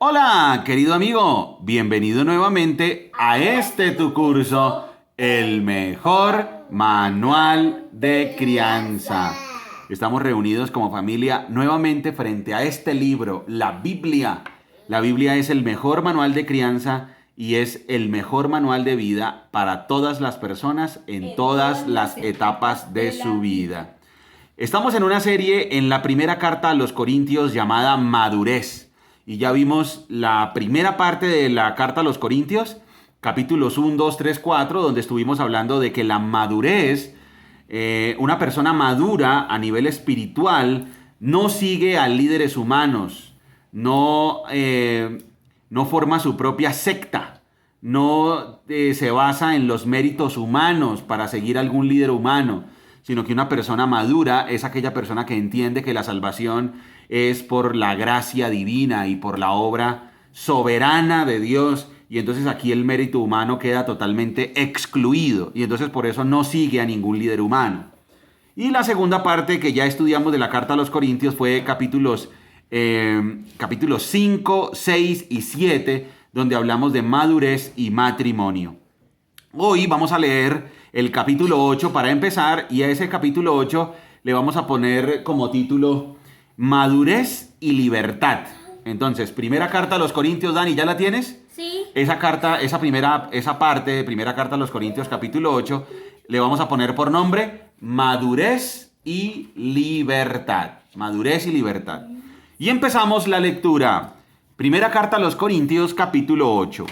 Hola, querido amigo, bienvenido nuevamente a este tu curso, el mejor manual de crianza. Estamos reunidos como familia nuevamente frente a este libro, la Biblia. La Biblia es el mejor manual de crianza y es el mejor manual de vida para todas las personas en todas las etapas de su vida. Estamos en una serie en la primera carta a los Corintios llamada Madurez. Y ya vimos la primera parte de la carta a los Corintios, capítulos 1, 2, 3, 4, donde estuvimos hablando de que la madurez, una persona madura a nivel espiritual, no sigue a líderes humanos, no forma su propia secta, no se basa en los méritos humanos para seguir a algún líder humano, sino que una persona madura es aquella persona que entiende que la salvación es por la gracia divina y por la obra soberana de Dios. Y entonces aquí el mérito humano queda totalmente excluido. Y entonces por eso no sigue a ningún líder humano. Y la segunda parte que ya estudiamos de la carta a los Corintios fue capítulos 5, 6 y 7, donde hablamos de madurez y matrimonio. Hoy vamos a leer el capítulo 8 para empezar, y a ese capítulo 8 le vamos a poner como título Madurez y Libertad. Entonces, primera carta a los Corintios, Dani, ¿ya la tienes? Sí. Esa parte de primera carta a los Corintios, capítulo 8, le vamos a poner por nombre Madurez y Libertad. Madurez y Libertad. Y empezamos la lectura. Primera carta a los Corintios, capítulo 8.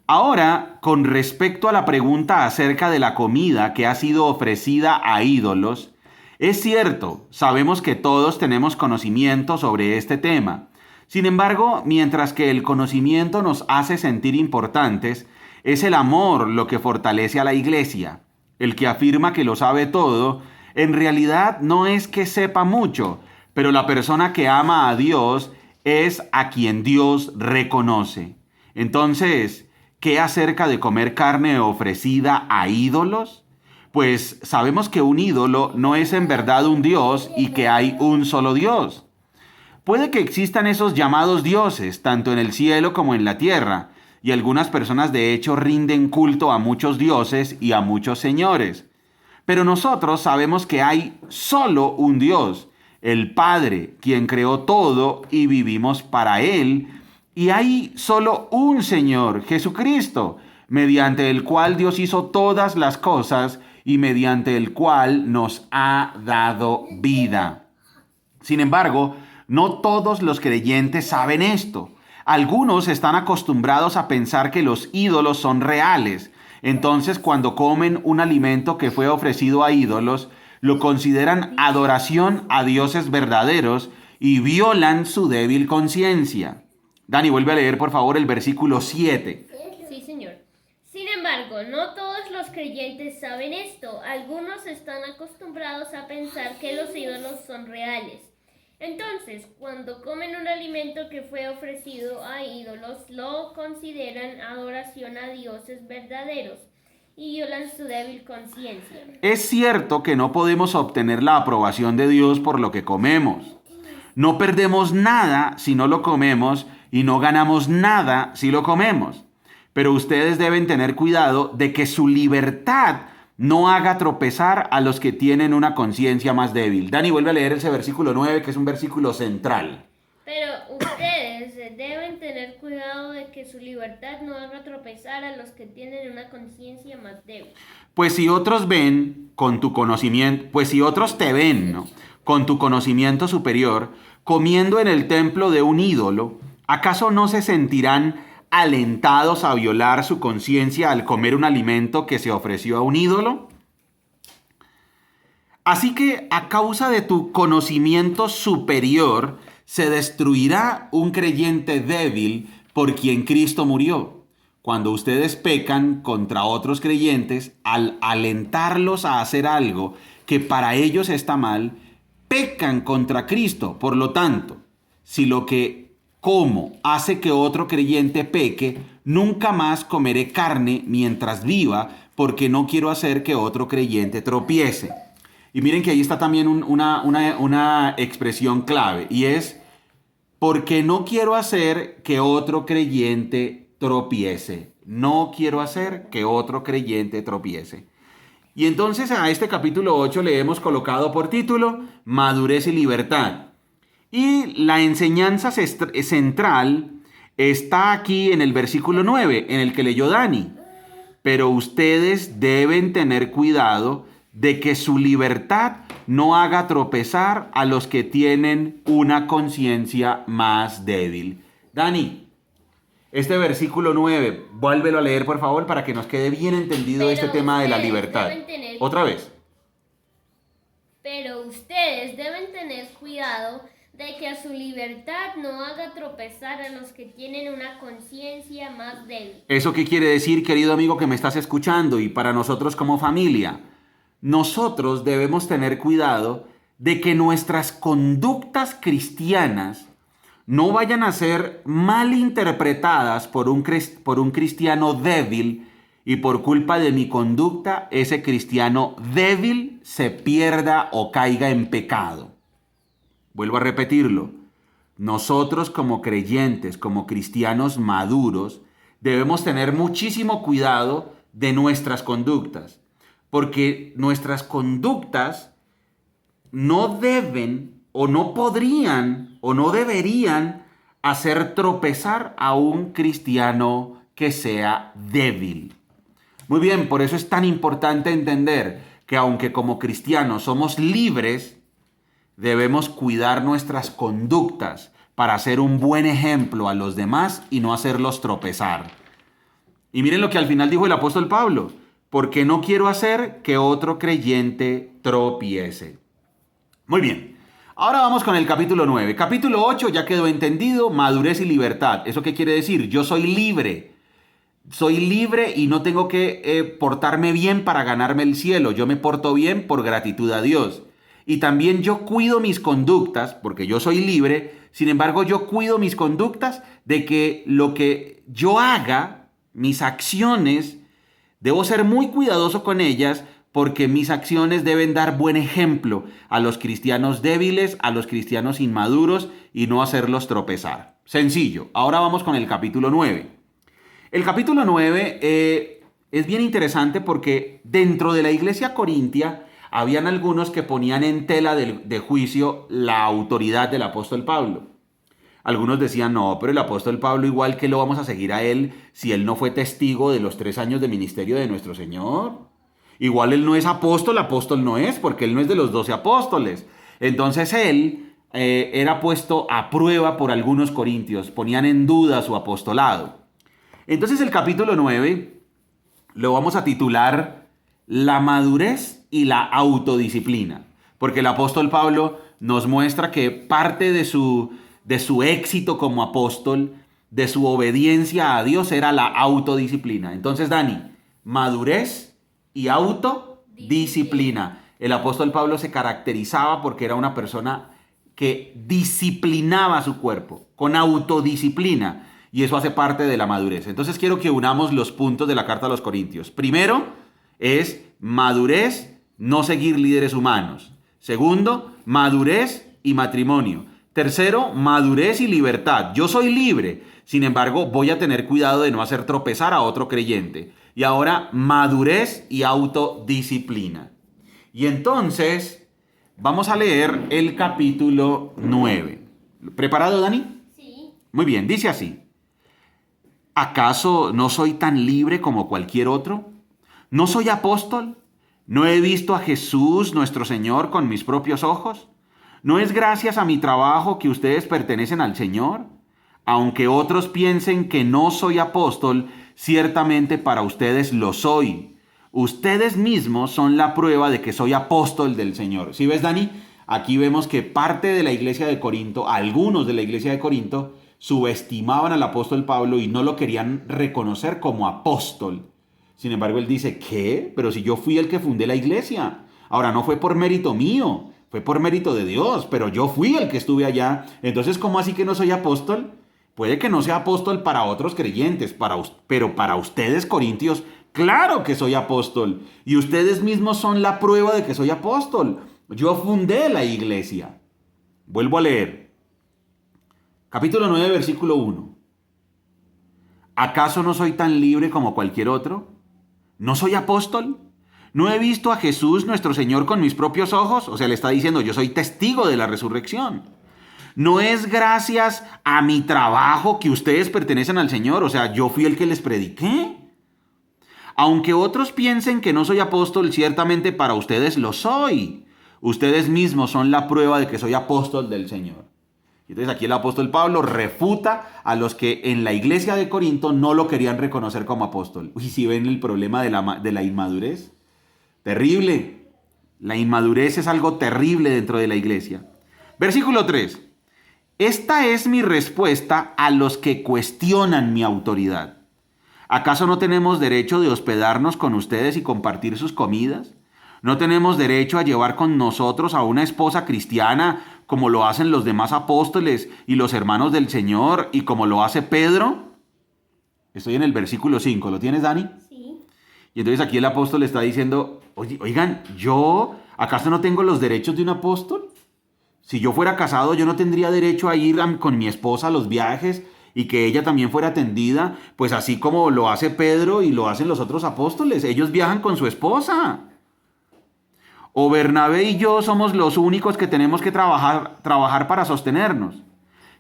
Ahora, con respecto a la pregunta acerca de la comida que ha sido ofrecida a ídolos, es cierto, sabemos que todos tenemos conocimiento sobre este tema. Sin embargo, mientras que el conocimiento nos hace sentir importantes, es el amor lo que fortalece a la iglesia. El que afirma que lo sabe todo, en realidad no es que sepa mucho, pero la persona que ama a Dios es a quien Dios reconoce. Entonces, ¿qué acerca de comer carne ofrecida a ídolos? Pues sabemos que un ídolo no es en verdad un dios y que hay un solo Dios. Puede que existan esos llamados dioses, tanto en el cielo como en la tierra, y algunas personas de hecho rinden culto a muchos dioses y a muchos señores. Pero nosotros sabemos que hay solo un Dios, el Padre, quien creó todo y vivimos para Él. Y hay solo un Señor, Jesucristo, mediante el cual Dios hizo todas las cosas y mediante el cual nos ha dado vida. Sin embargo, no todos los creyentes saben esto. Algunos están acostumbrados a pensar que los ídolos son reales. Entonces, cuando comen un alimento que fue ofrecido a ídolos, lo consideran adoración a dioses verdaderos y violan su débil conciencia. Dani, vuelve a leer, por favor, el versículo 7. Sí, señor. Sin embargo, no todos los creyentes saben esto. Algunos están acostumbrados a pensar que los ídolos son reales. Entonces, cuando comen un alimento que fue ofrecido a ídolos, lo consideran adoración a dioses verdaderos y violan su débil conciencia. Es cierto que no podemos obtener la aprobación de Dios por lo que comemos. No perdemos nada si no lo comemos y no ganamos nada si lo comemos. Pero ustedes deben tener cuidado de que su libertad no haga tropezar a los que tienen una conciencia más débil. Dani, vuelve a leer ese versículo 9, que es un versículo central. Pero ustedes deben tener cuidado de que su libertad no haga tropezar a los que tienen una conciencia más débil. Pues si otros ven con tu conocimiento, pues si otros te ven, ¿no?, con tu conocimiento superior, comiendo en el templo de un ídolo, ¿acaso no se sentirán alentados a violar su conciencia al comer un alimento que se ofreció a un ídolo? Así que a causa de tu conocimiento superior, se destruirá un creyente débil por quien Cristo murió. Cuando ustedes pecan contra otros creyentes, al alentarlos a hacer algo que para ellos está mal, pecan contra Cristo. Por lo tanto, si lo que como hace que otro creyente peque, nunca más comeré carne mientras viva, porque no quiero hacer que otro creyente tropiece. Y miren que ahí está también una expresión clave, y es porque no quiero hacer que otro creyente tropiece. No quiero hacer que otro creyente tropiece. Y entonces a este capítulo 8 le hemos colocado por título Madurez y Libertad. Y la enseñanza central está aquí en el versículo 9, en el que leyó Dani. Pero ustedes deben tener cuidado de que su libertad no haga tropezar a los que tienen una conciencia más débil. Dani, este versículo 9, vuélvelo a leer por favor para que nos quede bien entendido Pero este tema de la ustedes libertad. deben tener- Otra vez. Pero ustedes deben tener cuidado de que a su libertad no haga tropezar a los que tienen una conciencia más débil. ¿Eso qué quiere decir, querido amigo que me estás escuchando? Y para nosotros como familia, nosotros debemos tener cuidado de que nuestras conductas cristianas no vayan a ser mal interpretadas por un cristiano débil y por culpa de mi conducta ese cristiano débil se pierda o caiga en pecado. Vuelvo a repetirlo. Nosotros como creyentes, como cristianos maduros, debemos tener muchísimo cuidado de nuestras conductas, porque nuestras conductas no deben o no podrían o no deberían hacer tropezar a un cristiano que sea débil. Muy bien, por eso es tan importante entender que aunque como cristianos somos libres, debemos cuidar nuestras conductas para ser un buen ejemplo a los demás y no hacerlos tropezar. Y miren lo que al final dijo el apóstol Pablo, porque no quiero hacer que otro creyente tropiece. Muy bien, ahora vamos con el capítulo 9. Capítulo 8 ya quedó entendido, madurez y libertad. ¿Eso qué quiere decir? Yo soy libre. Soy libre y no tengo que portarme bien para ganarme el cielo. Yo me porto bien por gratitud a Dios. Y también yo cuido mis conductas, porque yo soy libre, sin embargo yo cuido mis conductas de que lo que yo haga, mis acciones, debo ser muy cuidadoso con ellas porque mis acciones deben dar buen ejemplo a los cristianos débiles, a los cristianos inmaduros y no hacerlos tropezar. Sencillo. Ahora vamos con el capítulo 9. El capítulo 9 es bien interesante porque dentro de la iglesia corintia habían algunos que ponían en tela de juicio la autoridad del apóstol Pablo. Algunos decían, no, pero el apóstol Pablo igual que lo vamos a seguir a él si él no fue testigo de los 3 años de ministerio de nuestro Señor. Igual él no es apóstol no es, porque él no es de los 12 apóstoles. Entonces él era puesto a prueba por algunos corintios, ponían en duda su apostolado. Entonces el capítulo 9 lo vamos a titular La madurez y la autodisciplina, porque el apóstol Pablo nos muestra que parte de su éxito como apóstol, de su obediencia a Dios, era la autodisciplina. Entonces, Dani, madurez y autodisciplina. El apóstol Pablo se caracterizaba porque era una persona que disciplinaba su cuerpo con autodisciplina, y eso hace parte de la madurez. Entonces quiero que unamos los puntos de la carta a los Corintios. Primero es madurez, no seguir líderes humanos. Segundo, madurez y matrimonio. Tercero, madurez y libertad. Yo soy libre, sin embargo, voy a tener cuidado de no hacer tropezar a otro creyente. Y ahora, madurez y autodisciplina. Y entonces, vamos a leer el capítulo 9. ¿Preparado, Dani? Sí. Muy bien, dice así. ¿Acaso no soy tan libre como cualquier otro? ¿No soy apóstol? ¿No he visto a Jesús, nuestro Señor, con mis propios ojos? ¿No es gracias a mi trabajo que ustedes pertenecen al Señor? Aunque otros piensen que no soy apóstol, ciertamente para ustedes lo soy. Ustedes mismos son la prueba de que soy apóstol del Señor. ¿Sí ves, Dani? Aquí vemos que parte de la iglesia de Corinto, algunos de la iglesia de Corinto, subestimaban al apóstol Pablo y no lo querían reconocer como apóstol. Sin embargo, él dice, ¿qué? Pero si yo fui el que fundé la iglesia. Ahora, no fue por mérito mío, fue por mérito de Dios, pero yo fui el que estuve allá. Entonces, ¿cómo así que no soy apóstol? Puede que no sea apóstol para otros creyentes, pero para ustedes, corintios, claro que soy apóstol. Y ustedes mismos son la prueba de que soy apóstol. Yo fundé la iglesia. Vuelvo a leer. Capítulo 9, versículo 1. ¿Acaso no soy tan libre como cualquier otro? ¿No soy apóstol? ¿No he visto a Jesús nuestro Señor con mis propios ojos? O sea, le está diciendo, yo soy testigo de la resurrección. ¿No es gracias a mi trabajo que ustedes pertenecen al Señor? O sea, yo fui el que les prediqué. Aunque otros piensen que no soy apóstol, ciertamente para ustedes lo soy. Ustedes mismos son la prueba de que soy apóstol del Señor. Entonces aquí el apóstol Pablo refuta a los que en la iglesia de Corinto no lo querían reconocer como apóstol. Uy, ¿sí ven el problema de la inmadurez? Terrible. La inmadurez es algo terrible dentro de la iglesia. Versículo 3. Esta es mi respuesta a los que cuestionan mi autoridad. ¿Acaso no tenemos derecho de hospedarnos con ustedes y compartir sus comidas? ¿No tenemos derecho a llevar con nosotros a una esposa cristiana como lo hacen los demás apóstoles y los hermanos del Señor y como lo hace Pedro? Estoy en el versículo 5. ¿Lo tienes, Dani? Sí. Y entonces aquí el apóstol está diciendo, oigan, ¿yo acaso no tengo los derechos de un apóstol? Si yo fuera casado, yo no tendría derecho a ir con mi esposa a los viajes y que ella también fuera atendida, pues así como lo hace Pedro y lo hacen los otros apóstoles. Ellos viajan con su esposa. O Bernabé y yo somos los únicos que tenemos que trabajar para sostenernos.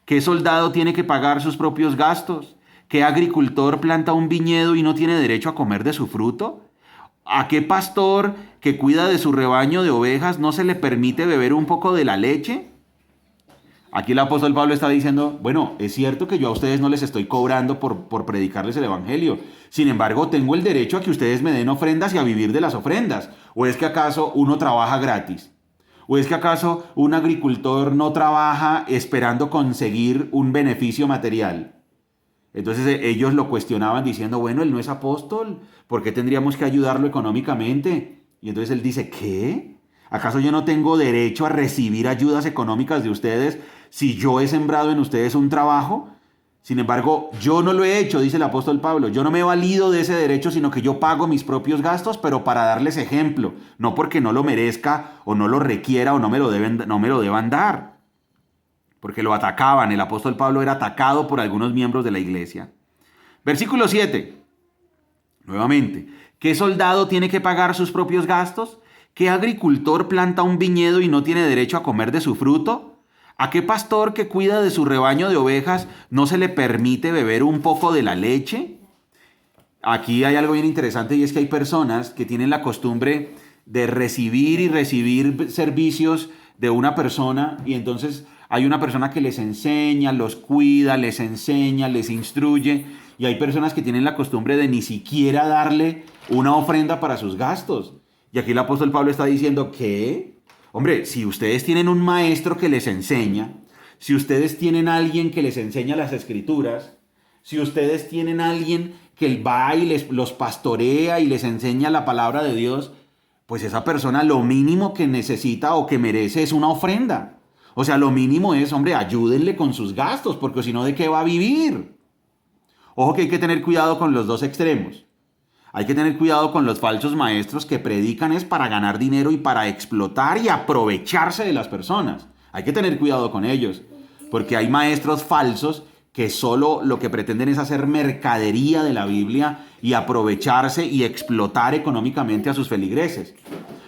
¿Qué soldado tiene que pagar sus propios gastos? ¿Qué agricultor planta un viñedo y no tiene derecho a comer de su fruto? ¿A qué pastor que cuida de su rebaño de ovejas no se le permite beber un poco de la leche? Aquí el apóstol Pablo está diciendo, bueno, es cierto que yo a ustedes no les estoy cobrando por predicarles el evangelio. Sin embargo, tengo el derecho a que ustedes me den ofrendas y a vivir de las ofrendas. ¿O es que acaso uno trabaja gratis? ¿O es que acaso un agricultor no trabaja esperando conseguir un beneficio material? Entonces ellos lo cuestionaban diciendo, bueno, él no es apóstol, ¿por qué tendríamos que ayudarlo económicamente? Y entonces él dice, ¿qué? ¿Acaso yo no tengo derecho a recibir ayudas económicas de ustedes si yo he sembrado en ustedes un trabajo? Sin embargo, yo no lo he hecho, dice el apóstol Pablo. Yo no me he valido de ese derecho, sino que yo pago mis propios gastos, pero para darles ejemplo, no porque no lo merezca o no lo requiera o no me lo deban dar. Porque lo atacaban, el apóstol Pablo era atacado por algunos miembros de la iglesia. Versículo 7. Nuevamente, ¿qué soldado tiene que pagar sus propios gastos? ¿Qué agricultor planta un viñedo y no tiene derecho a comer de su fruto? ¿A qué pastor que cuida de su rebaño de ovejas no se le permite beber un poco de la leche? Aquí hay algo bien interesante y es que hay personas que tienen la costumbre de recibir servicios de una persona y entonces hay una persona que les enseña, los cuida, les enseña, les instruye y hay personas que tienen la costumbre de ni siquiera darle una ofrenda para sus gastos. Y aquí el apóstol Pablo está diciendo que, hombre, si ustedes tienen un maestro que les enseña, si ustedes tienen a alguien que les enseña las escrituras, si ustedes tienen a alguien que va y los pastorea y les enseña la palabra de Dios, pues esa persona lo mínimo que necesita o que merece es una ofrenda. O sea, lo mínimo es, hombre, ayúdenle con sus gastos, porque si no, ¿de qué va a vivir? Ojo que hay que tener cuidado con los dos extremos. Hay que tener cuidado con los falsos maestros que predican es para ganar dinero y para explotar y aprovecharse de las personas. Hay que tener cuidado con ellos, porque hay maestros falsos que solo lo que pretenden es hacer mercadería de la Biblia y aprovecharse y explotar económicamente a sus feligreses.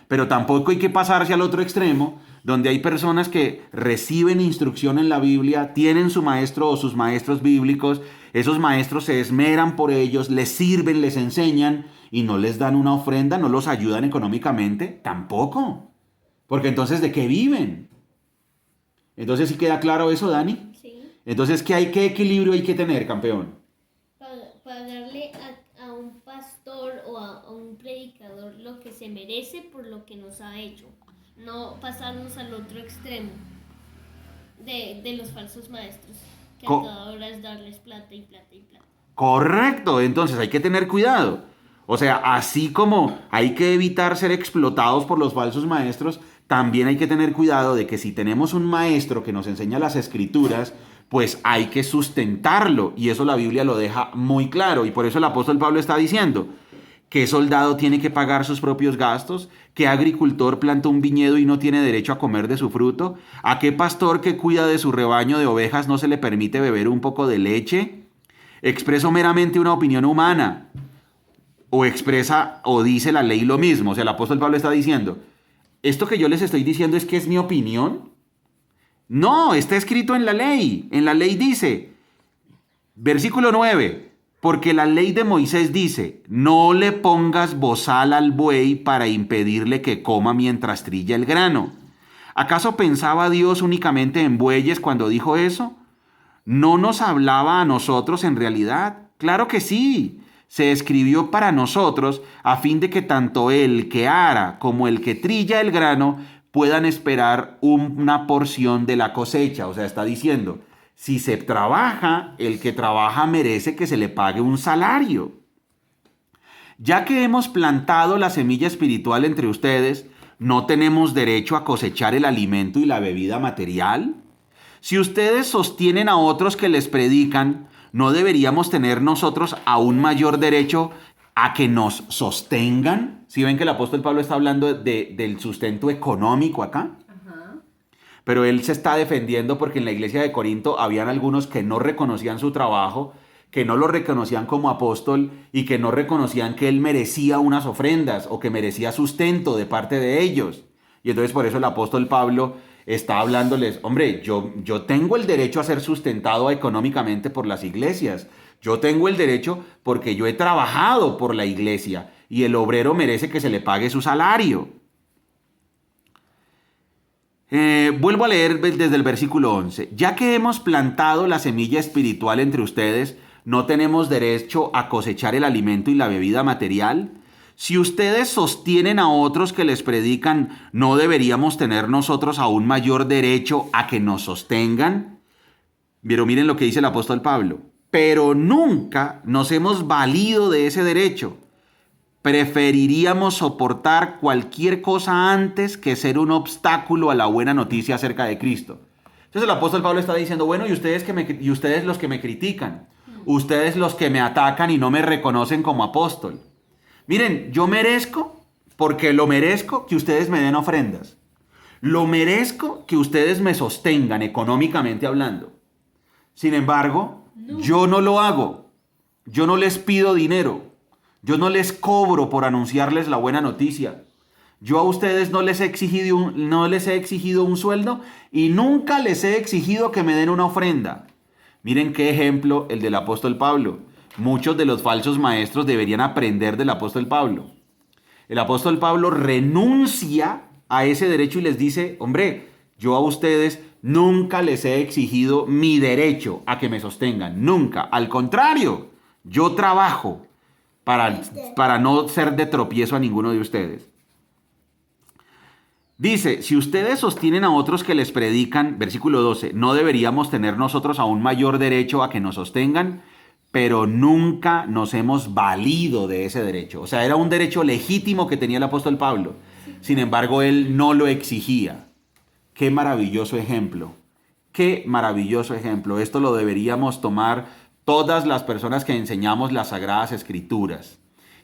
Pero tampoco hay que pasarse al otro extremo, donde hay personas que reciben instrucción en la Biblia, tienen su maestro o sus maestros bíblicos, esos maestros se esmeran por ellos, les sirven, les enseñan y no les dan una ofrenda, no los ayudan económicamente, tampoco. Porque entonces, ¿de qué viven? Entonces, ¿sí queda claro eso, Dani? Sí. Entonces, ¿qué equilibrio hay que tener, campeón? Pagarle a un pastor o a un predicador lo que se merece por lo que nos ha hecho. No pasarnos al otro extremo de los falsos maestros, que a toda hora es darles plata y plata y plata. Correcto, entonces hay que tener cuidado. O sea, así como hay que evitar ser explotados por los falsos maestros, también hay que tener cuidado de que si tenemos un maestro que nos enseña las escrituras, pues hay que sustentarlo. Y eso la Biblia lo deja muy claro. Y por eso el apóstol Pablo está diciendo, ¿Qué soldado tiene que pagar sus propios gastos? ¿Qué agricultor planta un viñedo y no tiene derecho a comer de su fruto? ¿A qué pastor que cuida de su rebaño de ovejas no se le permite beber un poco de leche? ¿Expreso meramente una opinión humana? ¿O expresa o dice la ley lo mismo? O sea, el apóstol Pablo está diciendo, ¿esto que yo les estoy diciendo es que es mi opinión? No, está escrito en la ley. En la ley dice, versículo 9, porque la ley de Moisés dice, no le pongas bozal al buey para impedirle que coma mientras trilla el grano. ¿Acaso pensaba Dios únicamente en bueyes cuando dijo eso? ¿No nos hablaba a nosotros en realidad? Claro que sí. Se escribió para nosotros a fin de que tanto el que ara como el que trilla el grano puedan esperar una porción de la cosecha. O sea, está diciendo, si se trabaja, el que trabaja merece que se le pague un salario. Ya que hemos plantado la semilla espiritual entre ustedes, ¿no tenemos derecho a cosechar el alimento y la bebida material? Si ustedes sostienen a otros que les predican, ¿no deberíamos tener nosotros aún mayor derecho a que nos sostengan? ¿Sí ven que el apóstol Pablo está hablando del sustento económico acá? Pero él se está defendiendo porque en la iglesia de Corinto habían algunos que no reconocían su trabajo, que no lo reconocían como apóstol y que no reconocían que él merecía unas ofrendas o que merecía sustento de parte de ellos. Y entonces por eso el apóstol Pablo está hablándoles, hombre, yo tengo el derecho a ser sustentado económicamente por las iglesias. Yo tengo el derecho porque yo he trabajado por la iglesia y el obrero merece que se le pague su salario. Vuelvo a leer desde el versículo 11. Ya que hemos plantado la semilla espiritual entre ustedes, ¿no tenemos derecho a cosechar el alimento y la bebida material? Si ustedes sostienen a otros que les predican, ¿no deberíamos tener nosotros aún mayor derecho a que nos sostengan? Pero miren lo que dice el apóstol Pablo. Pero nunca nos hemos valido de ese derecho. Preferiríamos soportar cualquier cosa antes que ser un obstáculo a la buena noticia acerca de Cristo. Entonces el apóstol Pablo está diciendo, bueno, y ustedes los que me critican, ustedes los que me atacan y no me reconocen como apóstol. Miren, yo merezco, porque lo merezco, que ustedes me den ofrendas. Lo merezco que ustedes me sostengan económicamente hablando. Sin embargo, yo no lo hago. Yo no les pido dinero. Yo no les cobro por anunciarles la buena noticia. Yo a ustedes no les he exigido un sueldo y nunca les he exigido que me den una ofrenda. Miren qué ejemplo el del apóstol Pablo. Muchos de los falsos maestros deberían aprender del apóstol Pablo. El apóstol Pablo renuncia a ese derecho y les dice, hombre, yo a ustedes nunca les he exigido mi derecho a que me sostengan. Nunca. Al contrario, yo trabajo para no ser de tropiezo a ninguno de ustedes. Dice, si ustedes sostienen a otros que les predican, versículo 12, ¿no deberíamos tener nosotros aún mayor derecho a que nos sostengan? Pero nunca nos hemos valido de ese derecho. O sea, era un derecho legítimo que tenía el apóstol Pablo. Sin embargo, él no lo exigía. Qué maravilloso ejemplo. Qué maravilloso ejemplo. Esto lo deberíamos tomar todas las personas que enseñamos las Sagradas Escrituras.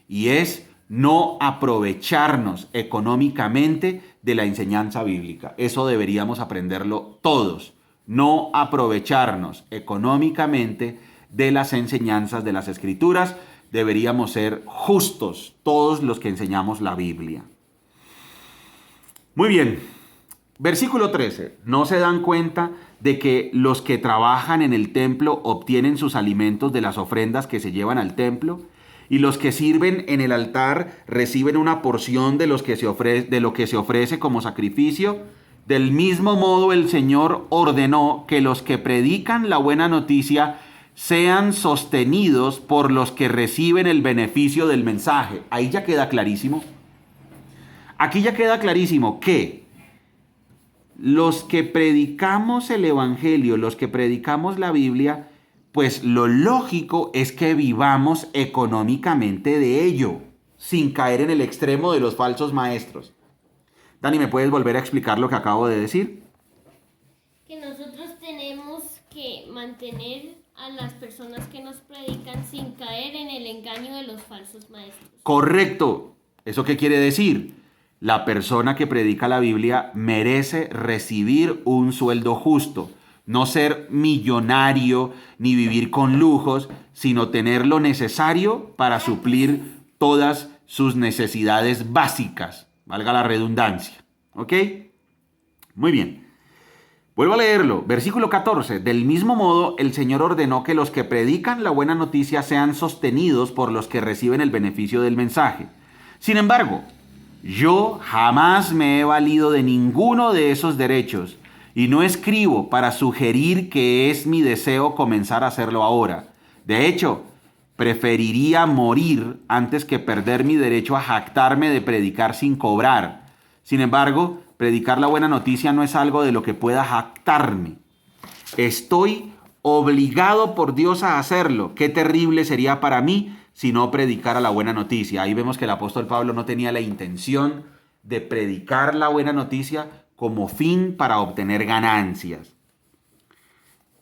Y es no aprovecharnos económicamente de la enseñanza bíblica. Eso deberíamos aprenderlo todos. No aprovecharnos económicamente de las enseñanzas de las Escrituras. Deberíamos ser justos todos los que enseñamos la Biblia. Muy bien. Versículo 13. ¿No se dan cuenta de que los que trabajan en el templo obtienen sus alimentos de las ofrendas que se llevan al templo? Y los que sirven en el altar reciben una porción de lo que se ofrece como sacrificio. Del mismo modo el Señor ordenó que los que predican la buena noticia sean sostenidos por los que reciben el beneficio del mensaje. Ahí ya queda clarísimo. Aquí ya queda clarísimo que los que predicamos el Evangelio, los que predicamos la Biblia, pues lo lógico es que vivamos económicamente de ello, sin caer en el extremo de los falsos maestros. Dani, ¿me puedes volver a explicar lo que acabo de decir? Que nosotros tenemos que mantener a las personas que nos predican sin caer en el engaño de los falsos maestros. Correcto. ¿Eso qué quiere decir? La persona que predica la Biblia merece recibir un sueldo justo. No ser millonario ni vivir con lujos, sino tener lo necesario para suplir todas sus necesidades básicas. Valga la redundancia. ¿Ok? Muy bien. Vuelvo a leerlo. Versículo 14. Del mismo modo, el Señor ordenó que los que predican la buena noticia sean sostenidos por los que reciben el beneficio del mensaje. Sin embargo, yo jamás me he valido de ninguno de esos derechos y no escribo para sugerir que es mi deseo comenzar a hacerlo ahora. De hecho, preferiría morir antes que perder mi derecho a jactarme de predicar sin cobrar. Sin embargo, predicar la buena noticia no es algo de lo que pueda jactarme. Estoy obligado por Dios a hacerlo. Qué terrible sería para mí si no predicara la buena noticia. Ahí vemos que el apóstol Pablo no tenía la intención de predicar la buena noticia como fin para obtener ganancias.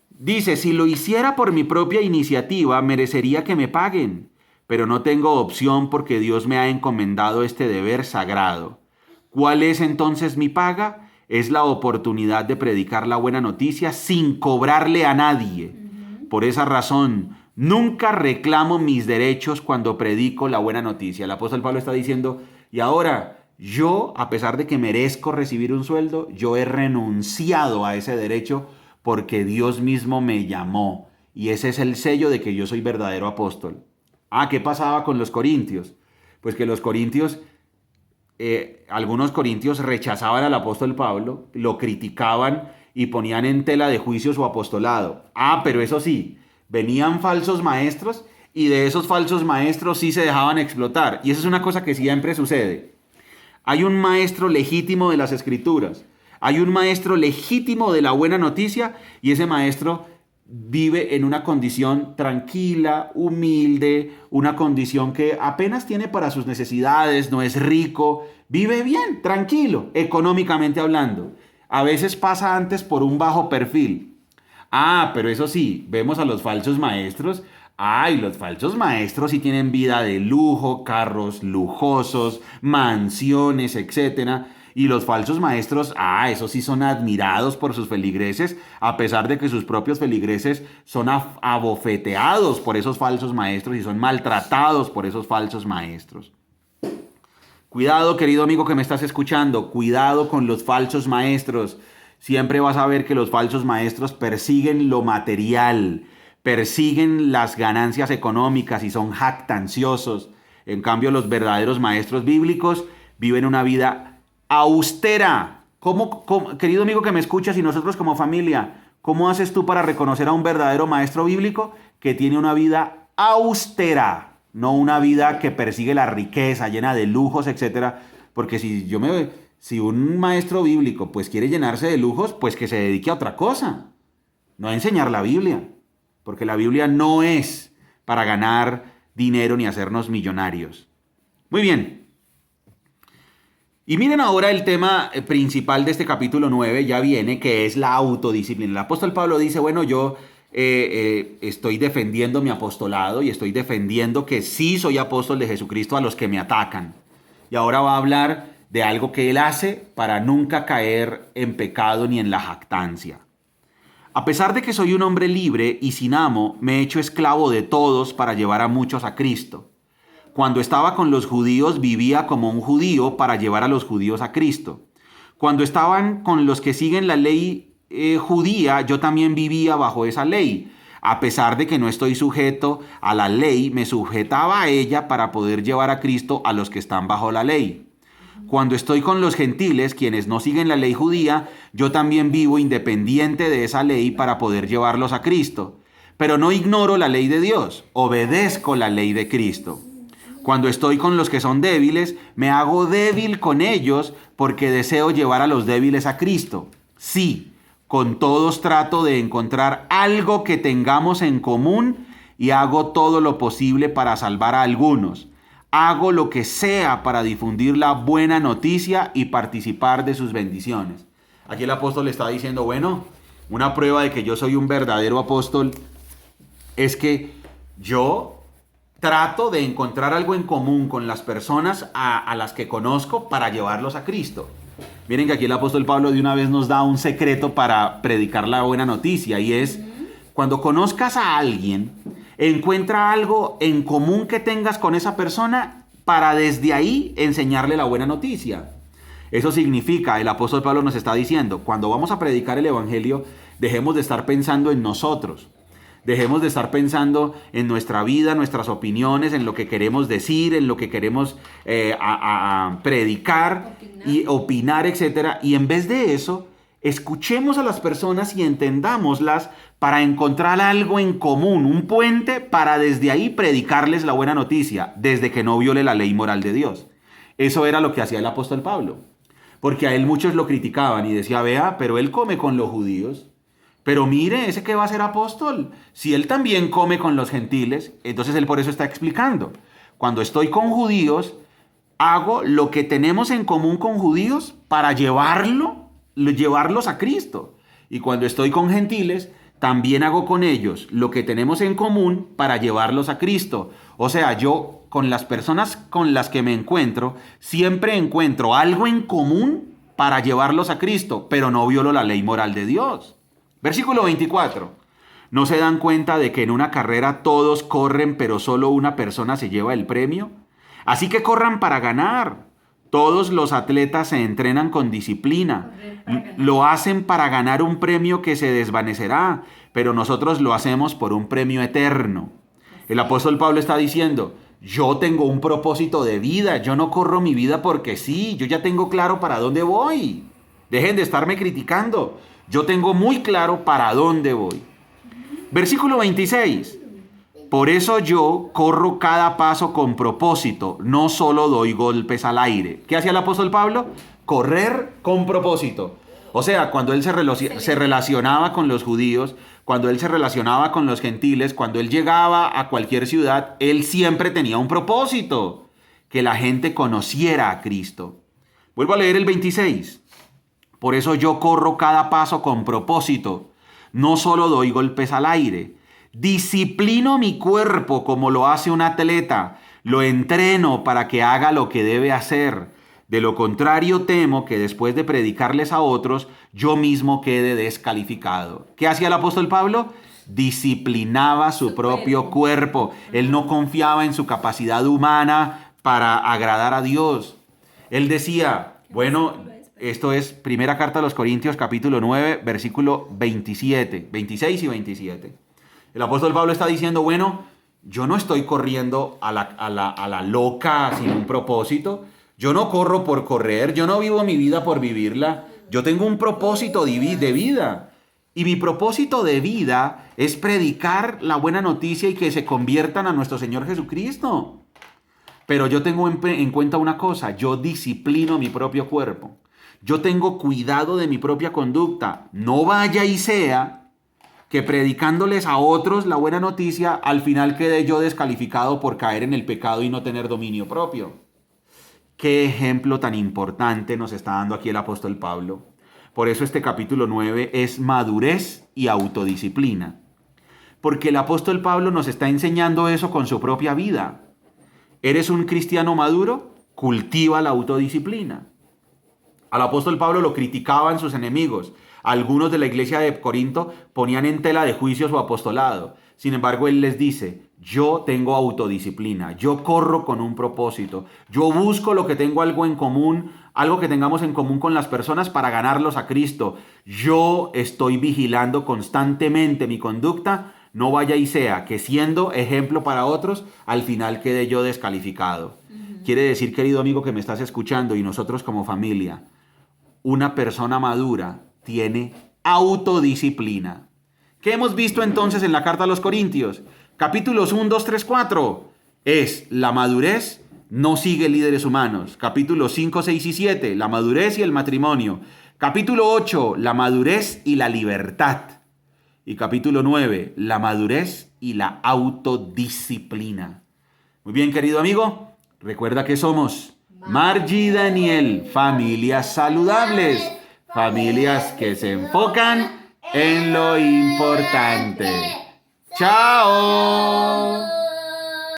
Dice, si lo hiciera por mi propia iniciativa, merecería que me paguen, pero no tengo opción porque Dios me ha encomendado este deber sagrado. ¿Cuál es entonces mi paga? Es la oportunidad de predicar la buena noticia sin cobrarle a nadie. Por esa razón, nunca reclamo mis derechos cuando predico la buena noticia. El apóstol Pablo está diciendo, y ahora yo, a pesar de que merezco recibir un sueldo, yo he renunciado a ese derecho porque Dios mismo me llamó. Y ese es el sello de que yo soy verdadero apóstol. ¿Qué pasaba con los corintios? Pues que los corintios... algunos corintios rechazaban al apóstol Pablo, lo criticaban y ponían en tela de juicio su apostolado. Pero eso sí, venían falsos maestros y de esos falsos maestros sí se dejaban explotar. Y eso es una cosa que siempre sucede. Hay un maestro legítimo de las escrituras, hay un maestro legítimo de la buena noticia y ese maestro vive en una condición tranquila, humilde, una condición que apenas tiene para sus necesidades, no es rico, vive bien, tranquilo, económicamente hablando. A veces pasa antes por un bajo perfil. Pero eso sí, vemos a los falsos maestros. Y los falsos maestros sí tienen vida de lujo, carros lujosos, mansiones, etcétera. Y los falsos maestros, esos sí son admirados por sus feligreses, a pesar de que sus propios feligreses son abofeteados por esos falsos maestros y son maltratados por esos falsos maestros. Cuidado, querido amigo que me estás escuchando, cuidado con los falsos maestros. Siempre vas a ver que los falsos maestros persiguen lo material, persiguen las ganancias económicas y son jactanciosos. En cambio, los verdaderos maestros bíblicos viven una vida austera. Querido amigo que me escuchas y nosotros como familia, ¿cómo haces tú para reconocer a un verdadero maestro bíblico que tiene una vida austera? No una vida que persigue la riqueza, llena de lujos, etc. Porque si un maestro bíblico pues quiere llenarse de lujos, pues que se dedique a otra cosa. No a enseñar la Biblia. Porque la Biblia no es para ganar dinero ni hacernos millonarios. Muy bien. Y miren ahora el tema principal de este capítulo 9, ya viene, que es la autodisciplina. El apóstol Pablo dice, bueno, yo estoy defendiendo mi apostolado y estoy defendiendo que sí soy apóstol de Jesucristo a los que me atacan. Y ahora va a hablar de algo que él hace para nunca caer en pecado ni en la jactancia. A pesar de que soy un hombre libre y sin amo, me he hecho esclavo de todos para llevar a muchos a Cristo. Cuando estaba con los judíos, vivía como un judío para llevar a los judíos a Cristo. Cuando estaban con los que siguen la ley judía, yo también vivía bajo esa ley. A pesar de que no estoy sujeto a la ley, me sujetaba a ella para poder llevar a Cristo a los que están bajo la ley. Cuando estoy con los gentiles, quienes no siguen la ley judía, yo también vivo independiente de esa ley para poder llevarlos a Cristo. Pero no ignoro la ley de Dios, obedezco la ley de Cristo. Cuando estoy con los que son débiles, me hago débil con ellos porque deseo llevar a los débiles a Cristo. Sí, con todos trato de encontrar algo que tengamos en común y hago todo lo posible para salvar a algunos. Hago lo que sea para difundir la buena noticia y participar de sus bendiciones. Aquí el apóstol le está diciendo, bueno, una prueba de que yo soy un verdadero apóstol es que yo trato de encontrar algo en común con las personas a las que conozco para llevarlos a Cristo. Miren que aquí el apóstol Pablo de una vez nos da un secreto para predicar la buena noticia, y es: cuando conozcas a alguien, encuentra algo en común que tengas con esa persona para desde ahí enseñarle la buena noticia. Eso significa, el apóstol Pablo nos está diciendo, cuando vamos a predicar el evangelio, dejemos de estar pensando en nosotros. Dejemos de estar pensando en nuestra vida, nuestras opiniones, en lo que queremos decir, en lo que queremos predicar y opinar, etc. Y en vez de eso, escuchemos a las personas y entendámoslas para encontrar algo en común, un puente para desde ahí predicarles la buena noticia, desde que no viole la ley moral de Dios. Eso era lo que hacía el apóstol Pablo, porque a él muchos lo criticaban y decía: vea, pero él come con los judíos. Pero mire, ese que va a ser apóstol, si él también come con los gentiles, entonces él por eso está explicando. Cuando estoy con judíos, hago lo que tenemos en común con judíos para llevarlos a Cristo. Y cuando estoy con gentiles, también hago con ellos lo que tenemos en común para llevarlos a Cristo. O sea, yo con las personas con las que me encuentro, siempre encuentro algo en común para llevarlos a Cristo, pero no violo la ley moral de Dios. Versículo 24. ¿No se dan cuenta de que en una carrera todos corren, pero solo una persona se lleva el premio? Así que corran para ganar. Todos los atletas se entrenan con disciplina. Lo hacen para ganar un premio que se desvanecerá, pero nosotros lo hacemos por un premio eterno. El apóstol Pablo está diciendo: yo tengo un propósito de vida, yo no corro mi vida porque sí, yo ya tengo claro para dónde voy. Dejen de estarme criticando. Yo tengo muy claro para dónde voy. Versículo 26. Por eso yo corro cada paso con propósito, no solo doy golpes al aire. ¿Qué hacía el apóstol Pablo? Correr con propósito. O sea, cuando él se relacionaba con los judíos, cuando él se relacionaba con los gentiles, cuando él llegaba a cualquier ciudad, él siempre tenía un propósito: que la gente conociera a Cristo. Vuelvo a leer el 26. Por eso yo corro cada paso con propósito, no solo doy golpes al aire. Disciplino mi cuerpo como lo hace un atleta, lo entreno para que haga lo que debe hacer. De lo contrario, temo que después de predicarles a otros, yo mismo quede descalificado. ¿Qué hacía el apóstol Pablo? Disciplinaba su propio cuerpo. Él no confiaba en su capacidad humana para agradar a Dios. Él decía, bueno, esto es primera carta a los Corintios, capítulo 9, versículo 27, 26 y 27. El apóstol Pablo está diciendo, bueno, yo no estoy corriendo a la loca sin un propósito. Yo no corro por correr, yo no vivo mi vida por vivirla. Yo tengo un propósito de vida. Y mi propósito de vida es predicar la buena noticia y que se conviertan a nuestro Señor Jesucristo. Pero yo tengo en cuenta una cosa: yo disciplino mi propio cuerpo. Yo tengo cuidado de mi propia conducta. No vaya y sea que predicándoles a otros la buena noticia, al final quede yo descalificado por caer en el pecado y no tener dominio propio. Qué ejemplo tan importante nos está dando aquí el apóstol Pablo. Por eso este capítulo 9 es madurez y autodisciplina. Porque el apóstol Pablo nos está enseñando eso con su propia vida. ¿Eres un cristiano maduro? Cultiva la autodisciplina. Al apóstol Pablo lo criticaban sus enemigos. Algunos de la iglesia de Corinto ponían en tela de juicio su apostolado. Sin embargo, él les dice: yo tengo autodisciplina, yo corro con un propósito, yo busco lo que tengo algo en común, algo que tengamos en común con las personas para ganarlos a Cristo. Yo estoy vigilando constantemente mi conducta, no vaya y sea que siendo ejemplo para otros, al final quede yo descalificado. Quiere decir, querido amigo que me estás escuchando, y nosotros como familia, una persona madura tiene autodisciplina. ¿Qué hemos visto entonces en la carta a los Corintios? Capítulos 1, 2, 3, 4. Es la madurez no sigue líderes humanos. Capítulos 5, 6 y 7. La madurez y el matrimonio. Capítulo 8. La madurez y la libertad. Y capítulo 9. La madurez y la autodisciplina. Muy bien, querido amigo. Recuerda que somos Margie y Daniel, familias saludables. Familias que se enfocan en lo importante. ¡Chao!